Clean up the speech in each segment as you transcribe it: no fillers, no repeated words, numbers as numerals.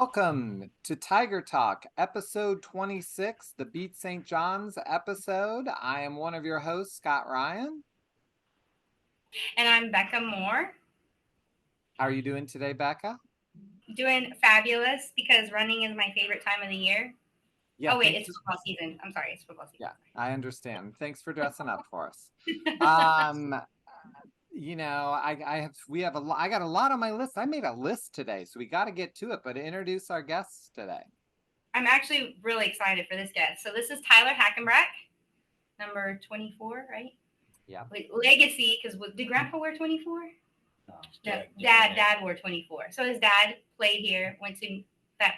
Welcome to Tiger Talk, episode 26, the Beat St. John's episode. I am one of your hosts, Scott Ryan. And I'm Becca Moore. How are you doing today, Becca? Doing fabulous because running is my favorite time of the year. Yeah, oh, wait, it's football season. I'm sorry, it's football season. Yeah, I understand. Thanks for dressing up for us. I got a lot on my list. I made a list today, so we got to get to it, but introduce our guests today. I'm actually really excited for this guest. So this is Tyler Hackenbracht, number 24, right? Yeah. Legacy, because did Grandpa wear 24? No, Dad wore 24. So his dad played here, went to that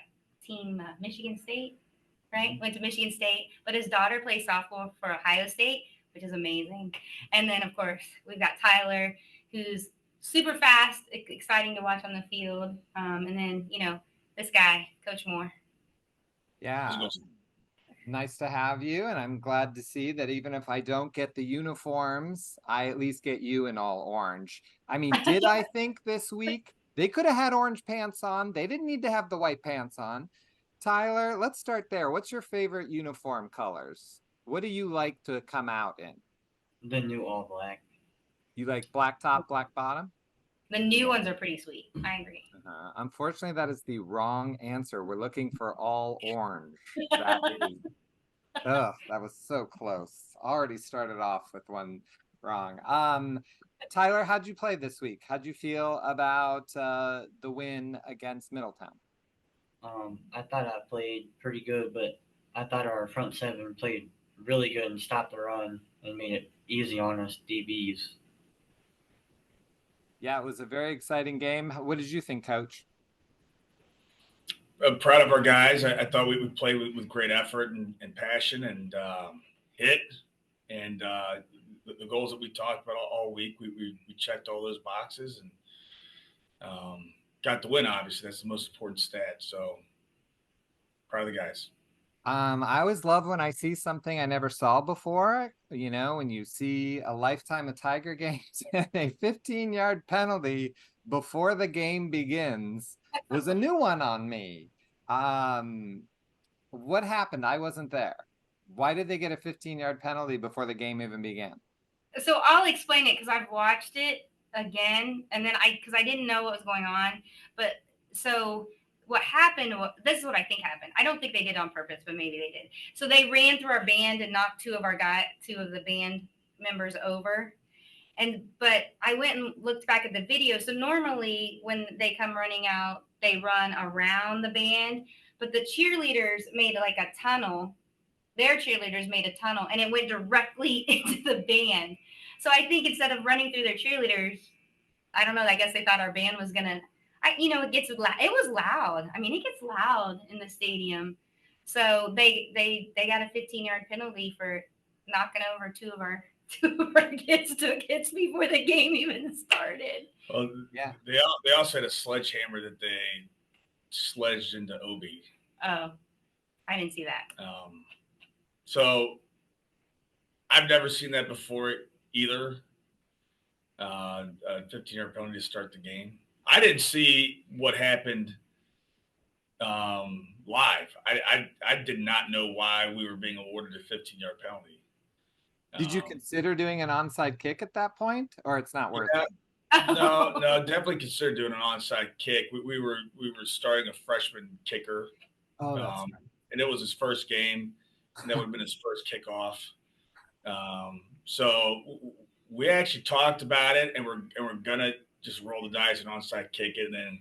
team, Michigan State, right? Went to Michigan State, but his daughter plays softball for Ohio State, which is amazing. And then, of course, we've got Tyler, who's super fast, exciting to watch on the field. And then, this guy, Coach Moore. Yeah. Nice to have you, and I'm glad to see that even if I don't get the uniforms, I at least get you in all orange. I mean, did I think this week they could have had orange pants on? They didn't need to have the white pants on. Tyler, let's start there. What's your favorite uniform colors? What do you like to come out in? The new all black. You like black top, black bottom? The new ones are pretty sweet. I agree. Unfortunately, that is the wrong answer. We're looking for all orange. That was so close. Already started off with one wrong. Tyler, how'd you play this week? How'd you feel about the win against Middletown? I thought I played pretty good, but I thought our front seven played really good and stopped the run and made it easy on us DBs. Yeah, it was a very exciting game. What did you think, Coach? I'm proud of our guys. I thought we would play with great effort and passion and hit. And the goals that we talked about all week, we checked all those boxes and got the win, obviously. That's the most important stat. So proud of the guys. I always love when I see something I never saw before. When you see a lifetime of Tiger games and a 15-yard penalty before the game begins was a new one on me. What happened? I wasn't there. Why did they get a 15-yard penalty before the game even began? So I'll explain it because I've watched it again, and then because I didn't know what was going on. But so what happened, this is what I think happened. I don't think they did it on purpose, but maybe they did. So they ran through our band and knocked two of the band members over. But I went and looked back at the video. So normally when they come running out, they run around the band, but the cheerleaders made like a tunnel. Their cheerleaders made a tunnel and it went directly into the band. So I think instead of running through their cheerleaders, I don't know, I guess they thought our band was gonna, it gets loud. It was loud. I mean, it gets loud in the stadium. So they got a 15-yard penalty for knocking over two of our kids before the game even started. Well, yeah. They also had a sledgehammer that they sledged into Obi. Oh, I didn't see that. So I've never seen that before either. A 15-yard penalty to start the game. I didn't see what happened live. I did not know why we were being awarded a 15-yard penalty. Did you consider doing an onside kick at that point, or it's not worth it? No, definitely consider doing an onside kick. We were starting a freshman kicker. Oh, that's right. And it was his first game, and that would have been his first kickoff. So we actually talked about it, and we're gonna just roll the dice and onside kick it, and then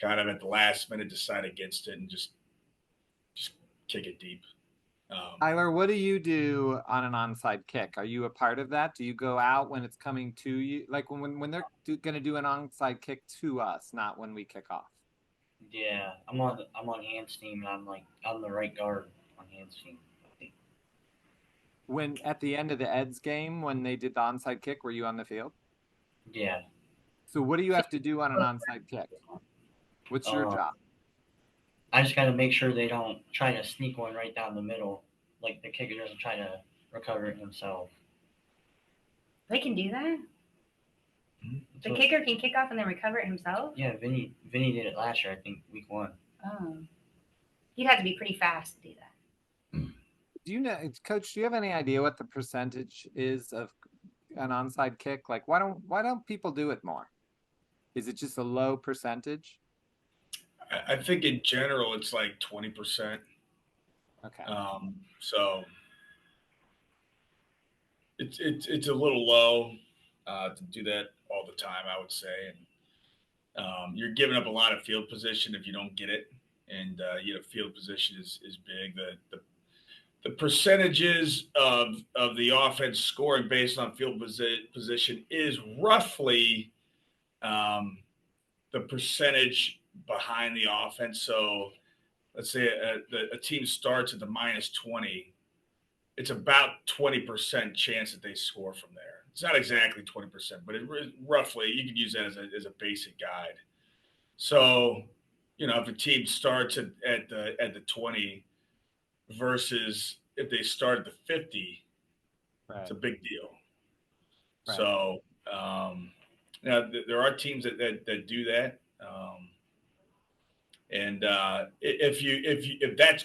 kind of at the last minute decide against it and just kick it deep. Tyler, what do you do on an onside kick? Are you a part of that? Do you go out when it's coming to you? Like when they're going to do an onside kick to us, not when we kick off? Yeah, I'm on Hans team, and I'm the right guard on Hans team. When at the end of the Eds game, when they did the onside kick, were you on the field? Yeah. So what do you have to do on an onside kick? What's your job? I just got to make sure they don't try to sneak one right down the middle. Like the kicker doesn't try to recover it himself. They can do that? The kicker can kick off and then recover it himself? Yeah, Vinny did it last year, I think, week 1. You'd have to be pretty fast to do that. Do you know, Coach, do you have any idea what the percentage is of an onside kick? Like, why don't people do it more? Is it just a low percentage? I think in general it's like 20%. Okay. So it's a little low to do that all the time, I would say, and you're giving up a lot of field position if you don't get it, and field position is big. The percentages of the offense scoring based on field position is roughly um, the percentage behind the offense. So let's say a team starts at the -20, it's about 20% chance that they score from there. It's not exactly 20%, but roughly you could use that as a basic guide. So, if a team starts at the 20 versus if they start at the 50, Right. it's a big deal. Right. So, now there are teams that do that. And if that's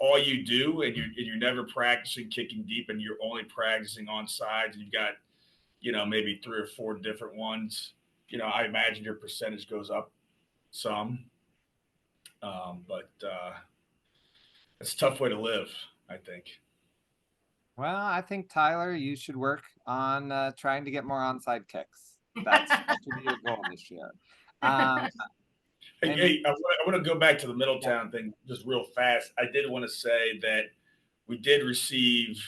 all you do, and you're never practicing kicking deep, and you're only practicing on sides, and you've got maybe 3 or 4 different ones, I imagine your percentage goes up some. But it's a tough way to live, I think. Well, I think, Tyler, you should work on trying to get more onside kicks. That should be your goal this year. Hey, I want to go back to the Middletown thing just real fast. I did want to say that we did receive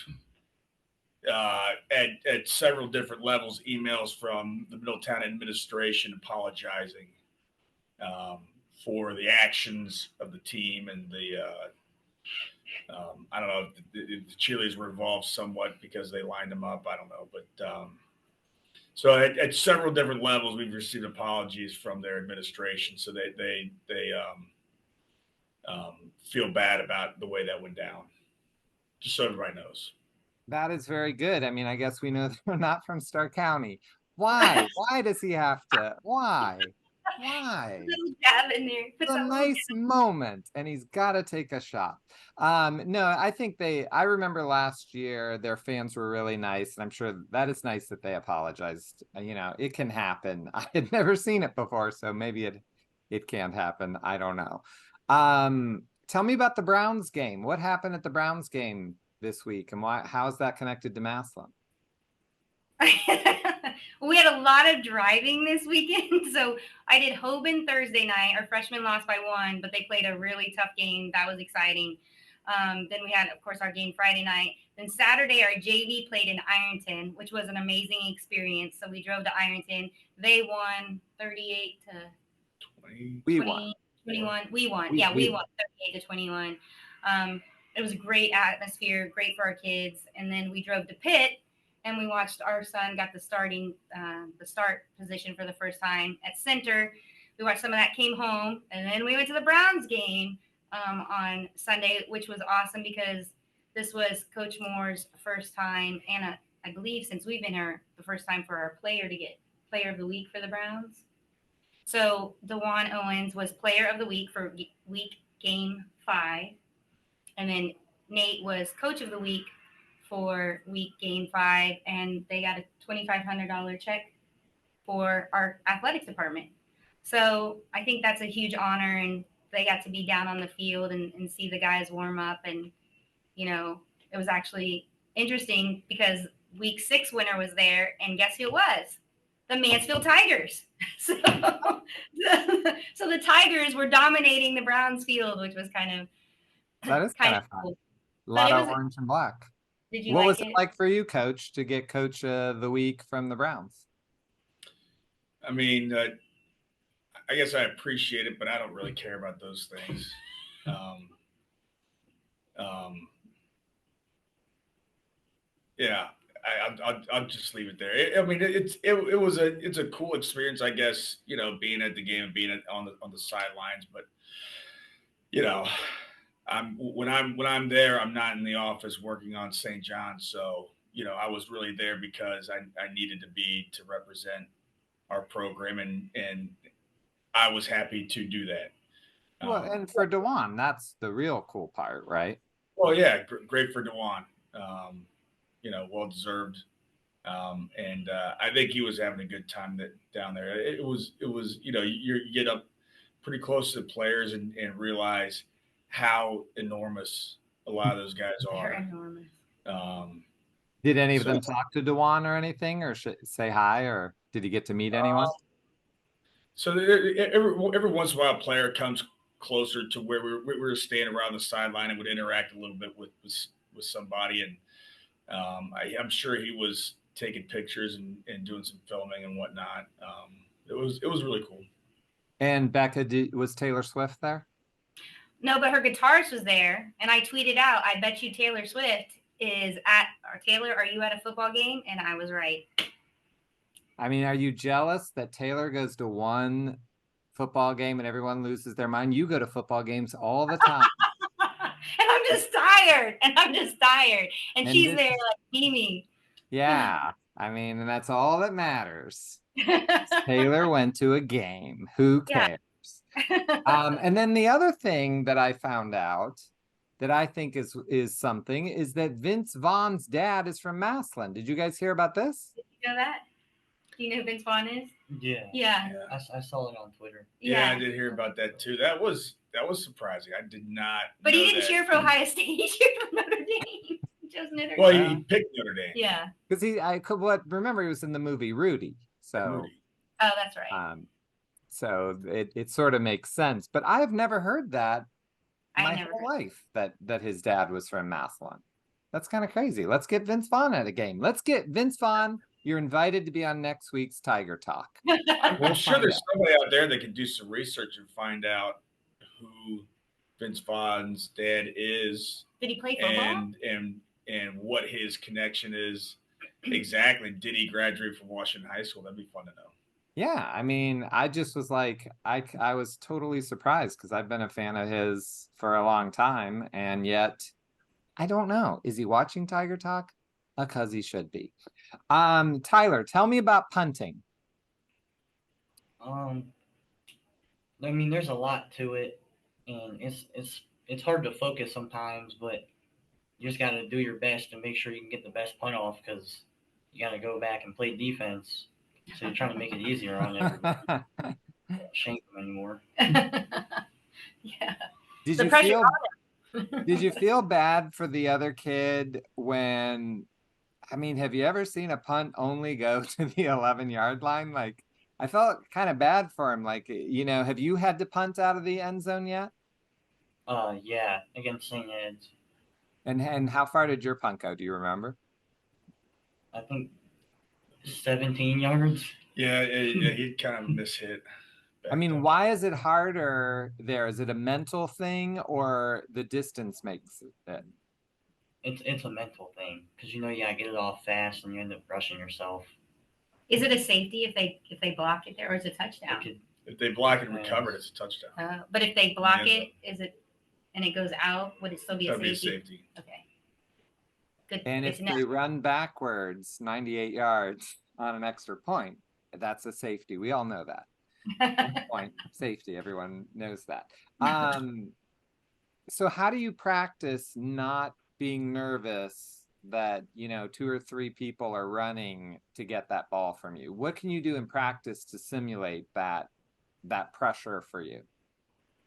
at several different levels emails from the Middletown administration apologizing for the actions of the team, and I don't know if the cheerleaders were involved somewhat because they lined them up. I don't know, but so at several different levels, we've received apologies from their administration. So they feel bad about the way that went down. Just so everybody knows. That is very good. I mean, I guess we know they're not from Stark County. Why? Why does he have to? Why? Why? Little jab in there. It's a nice moment, and he's got to take a shot. No, I think I remember last year their fans were really nice, and I'm sure that is nice that they apologized. It can happen. I had never seen it before, so maybe it can't happen. I don't know. Tell me about the Browns game. What happened at the Browns game this week, and how's that connected to Massillon? We had a lot of driving this weekend. So I did Hoban Thursday night. Our freshmen lost by 1, but they played a really tough game. That was exciting. Then we had, of course, our game Friday night. Then Saturday, our JV played in Ironton, which was an amazing experience. So we drove to Ironton. They won 38 to 20. We won. 21. We won. We won 38 to 21. It was a great atmosphere, great for our kids. And then we drove to Pitt, and we watched our son got the start position for the first time at center. We watched some of that, came home, and then we went to the Browns game on Sunday, which was awesome because this was Coach Moore's first time, and I believe since we've been here, the first time for our player to get Player of the Week for the Browns. So DeJuan Owens was Player of the Week for week game 5, and then Nate was Coach of the Week for week game 5, and they got a $2,500 check for our athletics department. So I think that's a huge honor, and they got to be down on the field and see the guys warm up. And, it was actually interesting because week 6 winner was there, and guess who it was? The Mansfield Tigers. So the Tigers were dominating the Browns field, which was kind of fun. Cool. A lot of orange and black. Did you what like was it like for you, Coach, to get Coach of the Week from the Browns? I mean, I guess I appreciate it, but I don't really care about those things. Yeah, I'll just leave it there. I mean, it's a cool experience, I guess. Being at the game and being on the sidelines, but when I'm there, I'm not in the office working on St. John's. So, I was really there because I needed to be to represent our program, and I was happy to do that. Well, and for Dewan, that's the real cool part, right? Well, yeah, great for Dewan. Well deserved. And I think he was having a good time down there. It was you get up pretty close to the players and realize how enormous a lot of those guys They're are. enormous. Did any of So- them talk to Dewan or anything, or say hi, or did he get to meet anyone? So every once in a while, a player comes closer to where we were standing around the sideline and would interact a little bit with somebody, and I'm sure he was taking pictures and doing some filming and whatnot. It was really cool. And Becca, was Taylor Swift there? No, but her guitarist was there, and I tweeted out, "I bet you Taylor Swift is at, or Taylor, are you at a football game?" And I was right. I mean, are you jealous that Taylor goes to one football game and everyone loses their mind? You go to football games all the time. And I'm just tired. And she's there like beaming. Yeah. I mean, and that's all that matters. Taylor went to a game. Who cares? And then the other thing that I found out that I think is something is that Vince Vaughn's dad is from Massillon. Did you guys hear about this? Did you know that? Do you know who Vince Vaughn is? Yeah. Yeah. I saw it on Twitter. Yeah, I did hear about that too. That was surprising. I did not. But he know didn't that. cheer for Ohio State. He cheered for Notre Dame. He chose Notre Dame. Well, he picked Notre Dame. Yeah. Because remember he was in the movie Rudy. So Rudy. Oh, that's right. So it sort of makes sense. But I've never heard that my whole life that his dad was from Massillon. That's kind of crazy. Let's get Vince Vaughn at a game. Let's get Vince Vaughn. You're invited to be on next week's Tiger Talk. I'm sure there's somebody out there that can do some research and find out who Vince Vaughn's dad is. Did he play football? And what his connection is exactly. Did he graduate from Washington High School? That'd be fun to know. Yeah, I mean, I just was like, I was totally surprised because I've been a fan of his for a long time, and yet I don't know. Is he watching Tiger Talk? Because he should be. Tyler, tell me about punting. I mean, there's a lot to it, and it's hard to focus sometimes, but you just got to do your best and make sure you can get the best punt off because you got to go back and play defense. So you're trying to make it easier on everybody. Don't shank them anymore. Yeah. Did you feel bad for the other kid when? I mean, have you ever seen a punt only go to the 11-yard line? Like, I felt kind of bad for him. Like, have you had to punt out of the end zone yet? Yeah, against St. Ed's. And how far did your punt go? Do you remember? I think 17 yards. Yeah, he kind of mishit. I mean, why is it harder there? Is it a mental thing or the distance makes it? It's a mental thing because you gotta get it off fast and you end up rushing yourself. Is it a safety if they block it there, or is it a touchdown? If they block it and recover it, it's a touchdown. But if they block it, and it goes out, would it still be a safety? That'd be a safety. Okay. Good. And if they run backwards 98 yards on an extra point, that's a safety. We all know that. Point safety. Everyone knows that. So how do you practice not being nervous that 2 or 3 people are running to get that ball from you? What can you do in practice to simulate that pressure for you?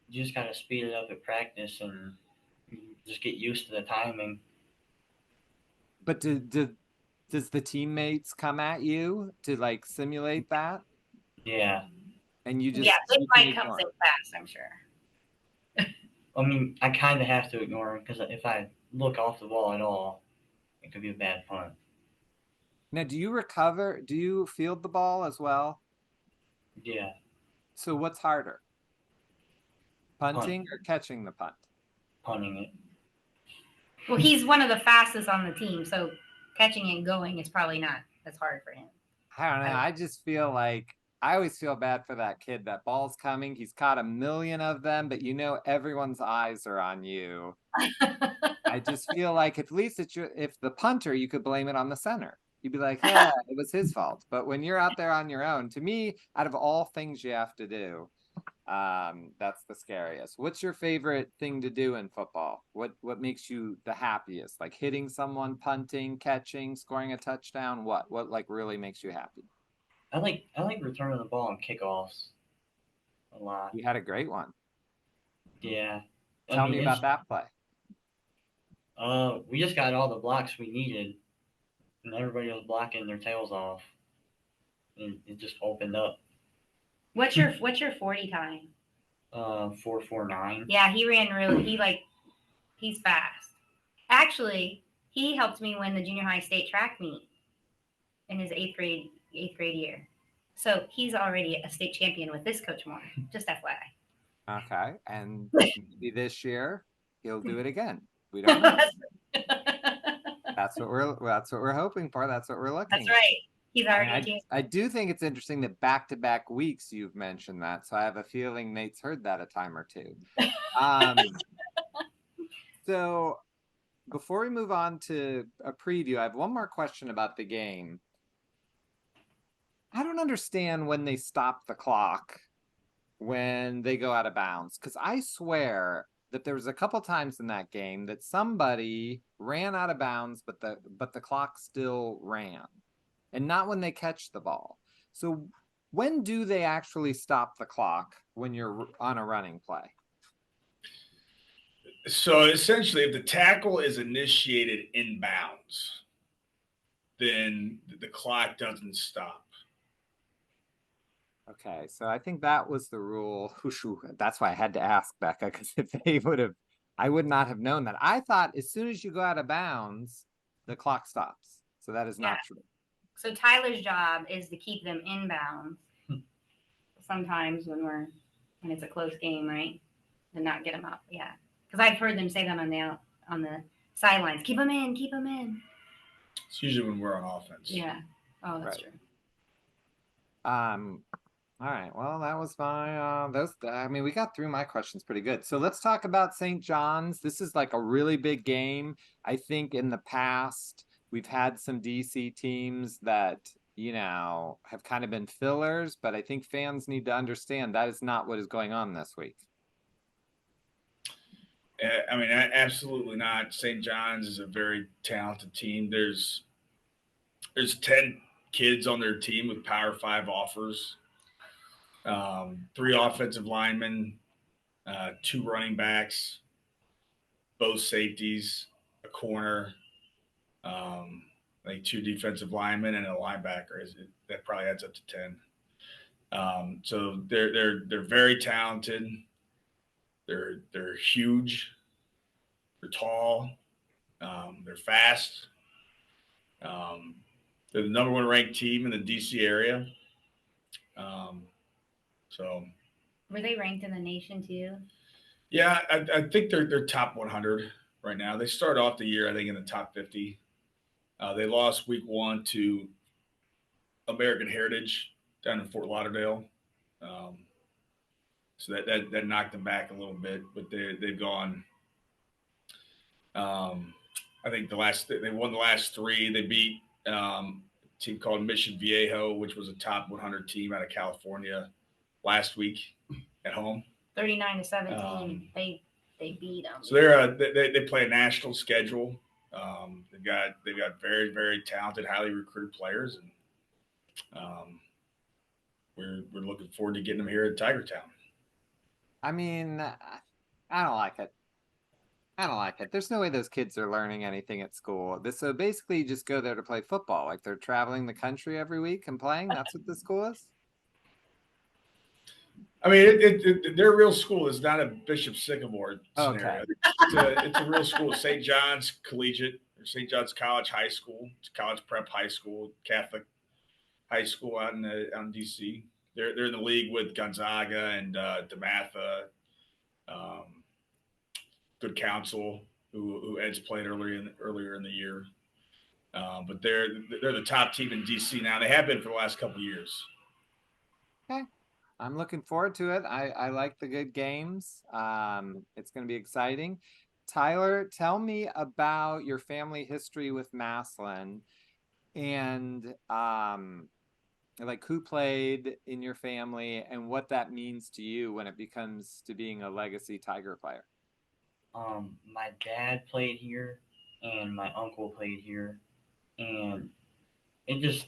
You just gotta speed it up at practice and just get used to the timing. But does the teammates come at you to simulate that? Yeah. And you just it might come so fast, I'm sure. I mean, I kind of have to ignore him because if I look off the ball at all, it could be a bad punt. Now, do you recover? Do you field the ball as well? Yeah. So what's harder? Punting or catching the punt? Punting it. Well, he's one of the fastest on the team, so catching and going is probably not as hard for him. I don't know. I just feel like I always feel bad for that kid. That ball's coming. He's caught a million of them, but everyone's eyes are on you. I just feel like at least if the punter, you could blame it on the center. You'd be like, it was his fault. But when you're out there on your own, to me, out of all things you have to do, That's the scariest. What's your favorite thing to do in football? What makes you the happiest? Like hitting someone, punting, catching, scoring a touchdown? What like really makes you happy? I like returning the ball and kickoffs a lot. You had a great one. Yeah. I Tell mean me it's about that play. we just got all the blocks we needed and everybody was blocking their tails off and it just opened up. What's your 40 time? 449. Yeah, he ran he's fast. Actually, he helped me win the junior high state track meet in his eighth grade year. So he's already a state champion with this Coach Moore. Just FYI. Okay. And maybe this year he'll do it again. We don't know. That's what we're hoping for. That's what we're looking That's at. right. He's already a champion. I do think it's interesting that back-to-back weeks you've mentioned that. So I have a feeling Nate's heard that a time or two. So before we move on to a preview, I have one more question about the game. I don't understand when they stop the clock when they go out of bounds, because I swear that there was a couple times in that game that somebody ran out of bounds, but the clock still ran, and not when they catch the ball. So when do they actually stop the clock when you're on a running play? So essentially, if the tackle is initiated inbounds, then the clock doesn't stop. Okay, so I think that was the rule. That's why I had to ask Becca, because if they would have, I would not have known that. I thought as soon as you go out of bounds, the clock stops. So that is not true. So Tyler's job is to keep them inbounds. Sometimes when it's a close game, right? To not get them up. Yeah, because I've heard them say that on the sidelines. Keep them in. Keep them in. It's usually when we're on offense. Yeah. Oh, that's Right. true. All right. Well, that was my we got through my questions pretty good. So let's talk about St. John's. This is like a really big game. I think in the past we've had some DC teams that, have kind of been fillers, but I think fans need to understand that is not what is going on this week. I mean, absolutely not. St. John's is a very talented team. There's 10 kids on their team with Power 5 offers. 3 offensive linemen, 2 running backs, both safeties, a corner, like 2 defensive linemen and a linebacker. That probably adds up to 10. So they're very talented. They're huge. They're tall. They're fast. They're the number 1 ranked team in the DC area. So were they ranked in the nation too? Yeah, I think they're top 100 right now. They started off the year, I think, in the top 50. They lost week 1 to American Heritage down in Fort Lauderdale, so that knocked them back a little bit. But they've gone. I think they won the last 3. They beat a team called Mission Viejo, which was a top 100 team out of California last week at home. 39-17. They beat them. So they play a national schedule. They've got very, very talented, highly recruited players, and we're looking forward to getting them here at Tigertown. I mean, I don't like it. I don't like it. There's no way those kids are learning anything at school. So basically, you just go there to play football. Like they're traveling the country every week and playing. That's what the school is. I mean, their real school is not a Bishop Sycamore scenario. Okay. It's a real school, St. John's Collegiate or St. John's College High School. It's college prep high school, Catholic high school out in DC. They're in the league with Gonzaga and DeMatha, Good Counsel, who Ed's played earlier in the year. But they're the top team in DC now. They have been for the last couple of years. Okay. I'm looking forward to it. I like the good games. It's going to be exciting. Tyler, tell me about your family history with Massillon. And Like who played in your family and what that means to you when it becomes to being a legacy Tiger player. My dad played here, and my uncle played here, and it just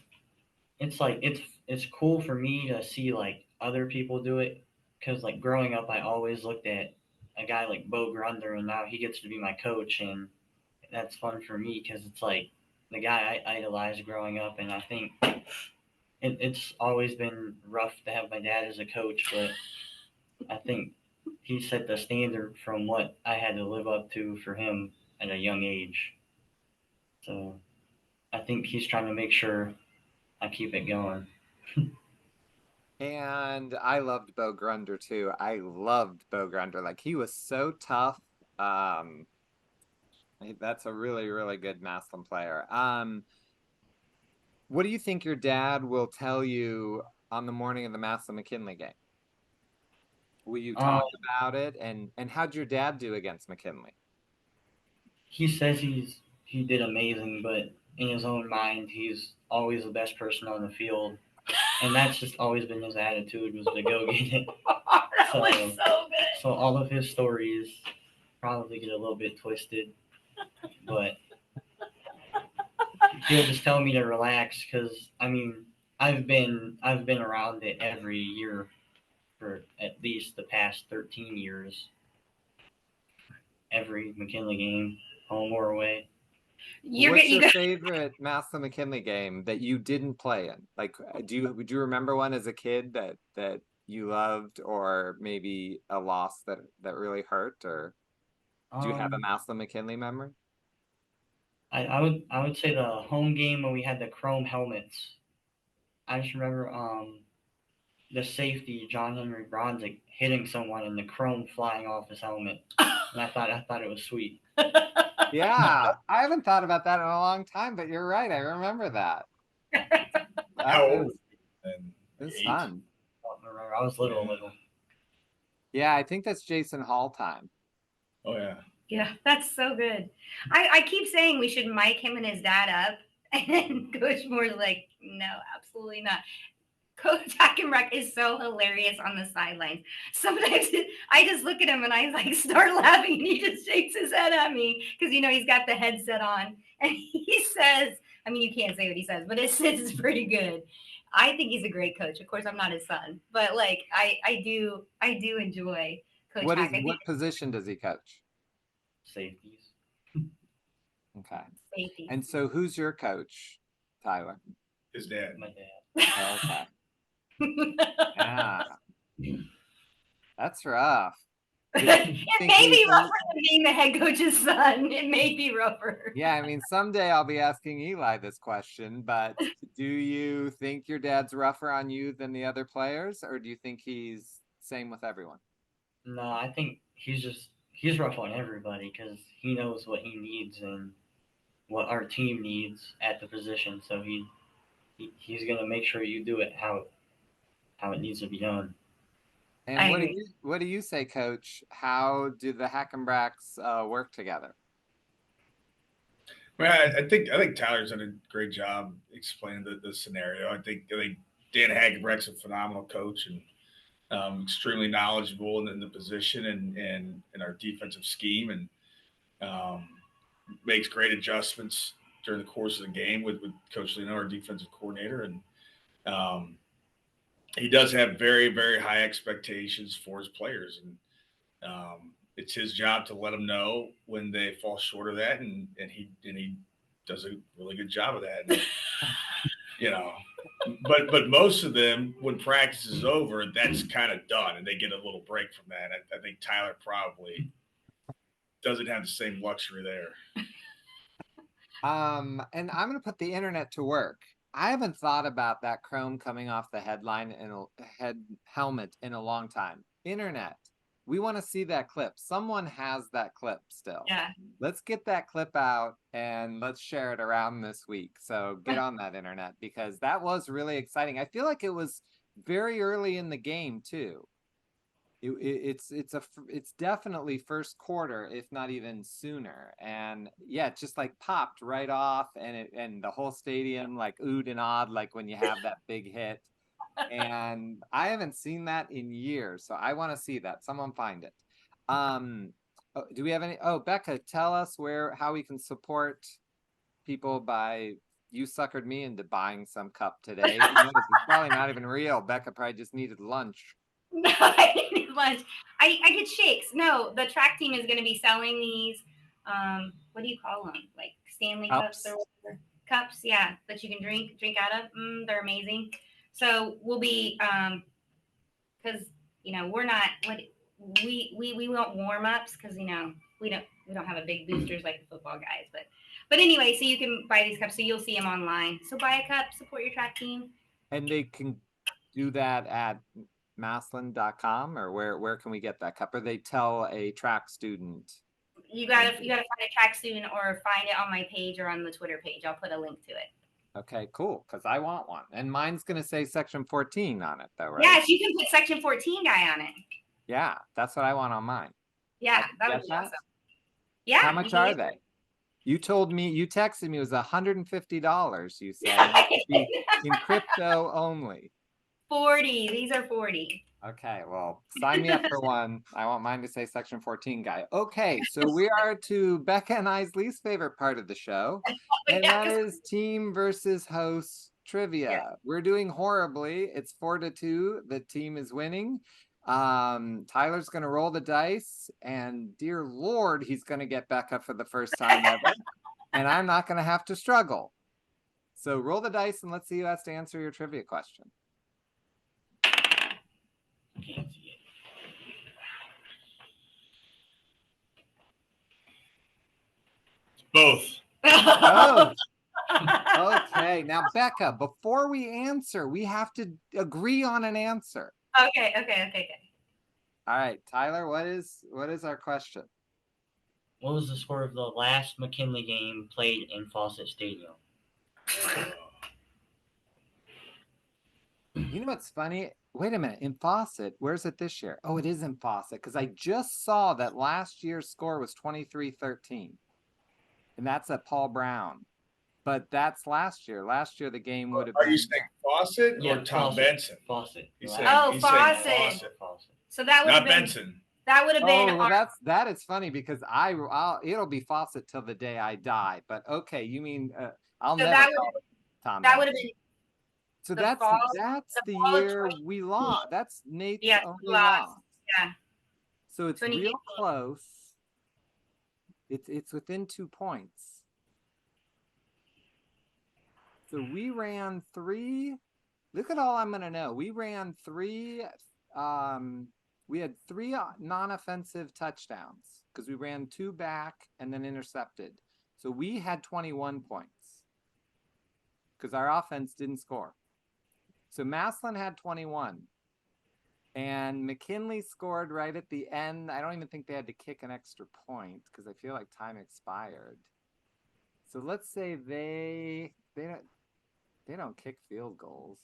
it's like it's cool for me to see like other people do it because like growing up, I always looked at a guy like Bo Grunder, and now he gets to be my coach, and that's fun for me because it's like the guy I idolized growing up, and I think it's always been rough to have my dad as a coach, but I think he set the standard from what I had to live up to for him at a young age. So I think he's trying to make sure I keep it going. And I loved Bo Grunder too. I loved Bo Grunder. Like he was so tough. Um, that's a really, really good Massillon player. What do you think your dad will tell you on the morning of the Massillon McKinley game? Will you Um, talk about it? And how'd your dad do against McKinley? he says he did amazing, but in his own mind, he's always the best person on the field, and that's just always been his attitude was to go get it. That So, was so good. so all of his stories probably get a little bit twisted, but he'll just tell me to relax because I mean I've been around it every year for at least the past 13 years. Every McKinley game, home or away. What's You your got favorite Massillon McKinley game that you didn't play in? Like, would you remember one as a kid that you loved, or maybe a loss that really hurt, or do you have a Um, Massillon McKinley memory? I would say the home game when we had the chrome helmets. I just remember the safety John Henry Bronzik hitting someone and the chrome flying off his helmet, and I thought it was sweet. Yeah, I haven't thought about that in a long time, but you're right. I remember that. How That old? is And it was eight. fun. I don't remember. I was little, Yeah. little. Yeah, I think that's Jason Hall time. Oh yeah. Yeah, that's so good. I keep saying we should mic him and his dad up, and Coach Moore's like, no, absolutely not. Coach Hackenbracht is so hilarious on the sidelines. Sometimes I just look at him and I like start laughing, and he just shakes his head at me because he's got the headset on, and he says, I mean, you can't say what he says, but it's pretty good. I think he's a great coach. Of course, I'm not his son, but like I do enjoy Coach Hack. I think What position does he coach? Safeties. Okay. safety. And so who's your coach, Tyler? His dad. My dad. Okay. Yeah, that's rough. It Think may be he's rougher than being the head coach's son. It may be rougher. Yeah, I mean, someday I'll be asking Eli this question, but do you think your dad's rougher on you than the other players, or do you think he's same with everyone? No, I think he's rough on everybody because he knows what he needs and what our team needs at the position. So he's gonna make sure you do it how it needs to be done. And I agree. what do you say, Coach? How do the Hackenbracks work together? Well, I think Tyler's done a great job explaining the scenario. I think Dan Hackenbracht's a phenomenal coach and extremely knowledgeable in the position and in our defensive scheme and um, makes great adjustments during the course of the game with Coach Leno, our defensive coordinator, and um, he does have very very high expectations for his players, and it's his job to let them know when they fall short of that, and he does a really good job of that. And, you know, but most of them, when practice is over, that's kind of done, and they get a little break from that. I think Tyler probably doesn't have the same luxury there. And I'm gonna put the internet to work. I haven't thought about that chrome coming off the headline in a head helmet in a long time. Internet, we want to see that clip. Someone has that clip still. Yeah. Let's get that clip out and let's share it around this week. So get on that internet because that was really exciting. I feel like it was very early in the game too. it's definitely first quarter, if not even sooner. And yeah, it just like popped right off, and the whole stadium like oohed and awed like when you have that big hit. And I haven't seen that in years, so I want to see that. Someone find it. Do we have any? Oh, Becca, tell us how we can support people by you suckered me into buying some cup today. It's probably not even real. Becca probably just needed lunch. No, I didn't need lunch. I get shakes. No, the track team is going to be selling these. What do you call them? Like Stanley cups or whatever. Cups, yeah, that you can drink out of. They're amazing. So we'll be because we're not what we want warm ups because we don't have a big boosters like the football guys, but anyway, so you can buy these cups, so you'll see them online. So buy a cup, support your track team. And they can do that at Massillon.com, or where can we get that cup? Or they tell a track student? You gotta find a track student or find it on my page or on the Twitter page. I'll put a link to it. Okay, cool. Because I want one, and mine's gonna say Section 14 on it, though, right? Yes, you can put Section 14 guy on it. Yeah, that's what I want on mine. Yeah, that would be awesome. Yeah. How much are they? You told me, you texted me it was $150. You said in crypto only. 40. These are 40. Okay, well, sign me up for one. I want mine to say Section 14 guy. Okay, so we are to Becca and I's least favorite part of the show, and that is team versus host trivia. Yeah. We're doing horribly. It's 4-2. The team is winning. Tyler's going to roll the dice, and dear Lord, he's going to get Becca for the first time ever, and I'm not going to have to struggle. So roll the dice, and let's see who has to answer your trivia question. Both. Okay, now Becca, before we answer, we have to agree on an answer. Okay. All right, Tyler, what is our question? What was the score of the last McKinley game played in Fawcett Stadium? You know what's funny? Wait a minute. In Fawcett, where's it this year? Oh, it is in Fawcett, because I just saw that last year's score was 23-13. And that's at Paul Brown. But that's last year. Last year, the game would have been... Are you saying Fawcett or Tom Benson? Fawcett. Fawcett. So that would have been... Benson. That would have been... Oh, well, that is funny, because it'll be Fawcett till the day I die. But okay, you mean... I'll never call it Tom Benson. That would have been... So that's the year we lost. That's Nate's only loss. Yeah. So it's real close. It's within 2 points. So we ran 3. Look at all I'm gonna know. We ran 3. We had 3 non-offensive touchdowns because we ran 2 back and then intercepted. So we had 21 points because our offense didn't score. So Massillon had 21, and McKinley scored right at the end. I don't even think they had to kick an extra point because I feel like time expired. So let's say they don't kick field goals.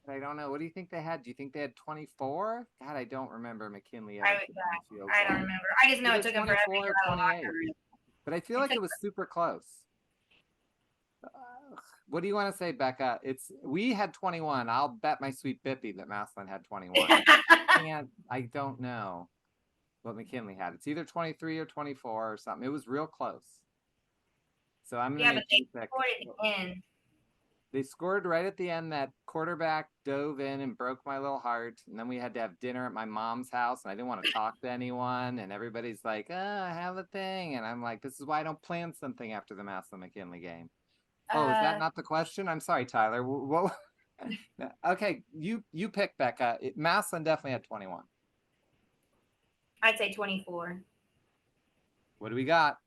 I don't know. What do you think they had? Do you think they had 24? God, I don't remember McKinley. I don't remember. I just know it took them forever to get out of the locker room. But I feel like it was super close. What do you want to say, Becca? We had 21. I'll bet my sweet Bippy that Massillon had 21. I don't know what McKinley had. It's either 23 or 24 or something. It was real close. So I'm gonna make you pick. They scored right at the end. That quarterback dove in and broke my little heart. And then we had to have dinner at my mom's house, and I didn't want to talk to anyone. And everybody's like, I have a thing. And I'm like, this is why I don't plan something after the Massillon McKinley game. Oh, is that not the question? I'm sorry, Tyler. Okay, you pick, Becca. Massillon definitely had 21. I'd say 24. What do we got?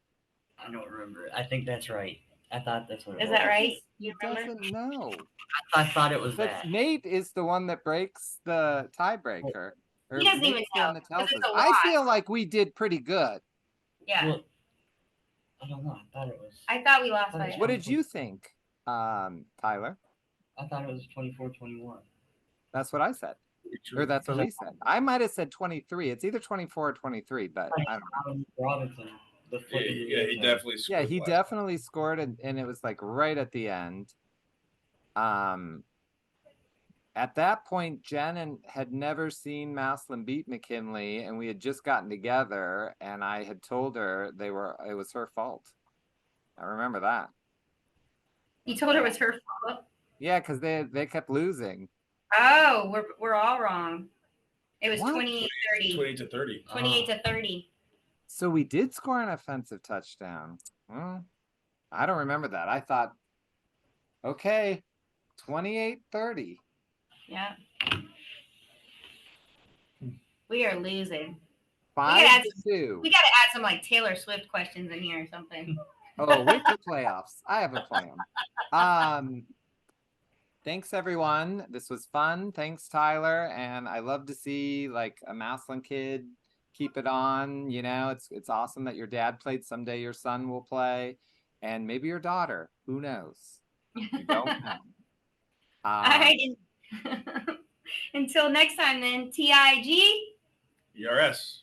I don't remember. I think that's right. I thought that's what it was. Is that right? He doesn't know. I thought it was that. Nate is the one that breaks the tiebreaker. He doesn't even know. I feel like we did pretty good. Yeah. Well, I don't know. I thought we lost by. What did you think, Tyler? I thought it was 24-21. That's what I said. Or that's what we said. I might have said 23. It's either 24 or 23, but I don't know. Robinson, the flipping Yeah, he definitely scored. Yeah, he definitely scored, and it was like right at the end. At that point, Jen had never seen Massillon beat McKinley, and we had just gotten together, and I had told her it was her fault. I remember that. You told her it was her fault? Yeah, because they kept losing. Oh, we're all wrong. It was What? 28-30. 28 to 30. 28 to 30. So we did score an offensive touchdown. Well, I don't remember that. I thought, okay, 28-30. Yeah. We are losing. 5-2. We gotta add some like Taylor Swift questions in here or something. Oh, wait till playoffs. I have a plan. Thanks everyone. This was fun. Thanks, Tyler. And I love to see like a Massillon kid keep it on. You know, it's awesome that your dad played. Someday your son will play, and maybe your daughter. Who knows? You don't know. All right. Until next time, then. TIG. ERS.